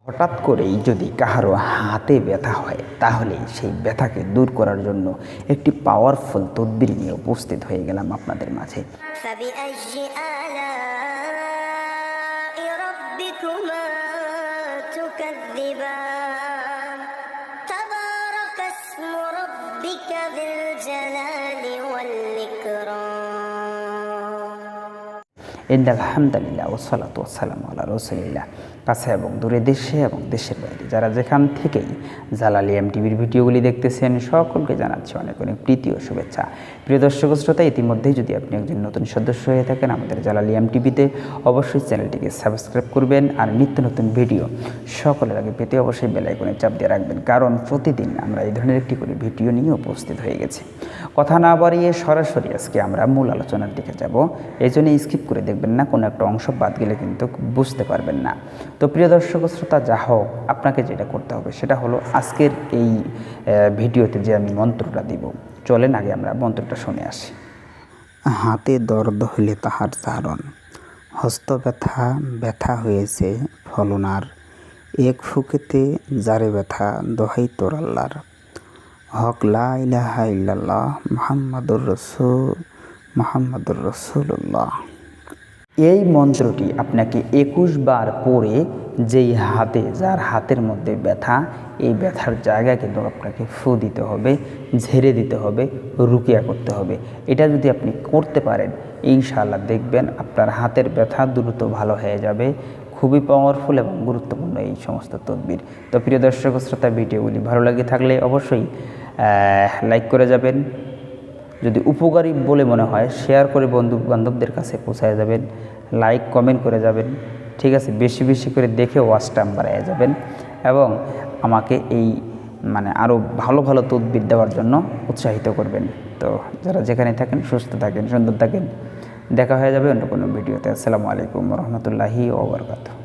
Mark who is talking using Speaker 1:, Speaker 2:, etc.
Speaker 1: হঠাৎ করেই যদি কাহারো হাতে ব্যথা হয় তাহলে সেই ব্যথাকে দূর করার জন্য একটি পাওয়ারফুল তদবির নিয়ে উপস্থিত হয়ে গেলাম আপনাদের মাঝে। আলহামদুলিল্লাহ ওয়াসসালাতু ওয়াসসালামু আলা রাসূলিল্লাহ। কাছে এবং দূরে, দেশে এবং দেশের বাইরে যারা যেখান থেকেই জালালী এমটিভির ভিডিওগুলি দেখতেছেন সকলকে জানাচ্ছি অনেক অনেক প্রীতি ও শুভেচ্ছা। প্রিয় দর্শক শ্রোতা, ইতিমধ্যেই যদি আপনি একজন নতুন সদস্য হয়ে থাকেন আমাদের জালালী এমটিভিতে, অবশ্যই চ্যানেলটিকে সাবস্ক্রাইব করবেন আর নিত্য নতুন ভিডিও সকলের আগে পেতে অবশ্যই বেল আইকনে চাপ দিয়ে রাখবেন, কারণ প্রতিদিন আমরা এই ধরনের একটি করে ভিডিও নিয়ে উপস্থিত হয়ে গেছি। কথা না বাড়িয়ে সরাসরি আজকে আমরা মূল আলোচনার দিকে যাব, এই জন্য স্কিপ করে দেখবেন না, কোনো একটা অংশ বাদ গেলে কিন্তু বুঝতে পারবেন না। তো প্রিয় দর্শক শ্রোতা, যা হোক, আপনাকে যেটা করতে হবে সেটা হলো আজকের এই ভিডিওতে যে আমি মন্ত্রটা দিব, চলেন আগে আমরা মন্ত্রটা শুনে আসি।
Speaker 2: হাতে দর্দ হইলে তাহার জারণ, হস্ত ব্যথা ব্যথা হয়েছে ফলনার, এক ফুকেতে যারে ব্যথা দোহাই তোর আল্লাহর, হক লা ইলাহা ইল্লাল্লাহ মুহাম্মাদুর রাসূলুল্লাহ।
Speaker 1: এই মন্ত্রটি আপনাকে 21 বার পড়ে যেই হাতে, যার হাতের মধ্যে ব্যথা, এই ব্যথার জায়গায় কিন্তু আপনাকে ফু দিতে হবে, ঝেড়ে দিতে হবে, রুকিয়া করতে হবে। এটা যদি আপনি করতে পারেন ইনশাআল্লাহ দেখবেন আপনার হাতের ব্যথা দ্রুত ভালো হয়ে যাবে। খুবই পাওয়ারফুল এবং গুরুত্বপূর্ণ এই সমস্ত তদবির। তো প্রিয় দর্শক শ্রোতা, ভিডিওগুলি ভালো লাগে থাকলে অবশ্যই লাইক করে যাবেন, যদি উপকারী বলে মনে হয় শেয়ার করে বন্ধু বান্ধবদের কাছে পৌঁছায় যাবেন, লাইক কমেন্ট করে যাবেন, ঠিক আছে, বেশি বেশি করে দেখে ওয়াচ টাইম বাড়ায় যাবেন এবং আমাকে এই আরও ভালো ভালো তদবির দেওয়ার জন্য উৎসাহিত করবেন। তো যারা যেখানে থাকেন সুস্থ থাকেন, সুন্দর থাকেন, দেখা হয়ে যাবে অন্য কোনো ভিডিওতে। আসসালামু আলাইকুম রহমতুল্লাহি ওয়া বারাকাতুহু।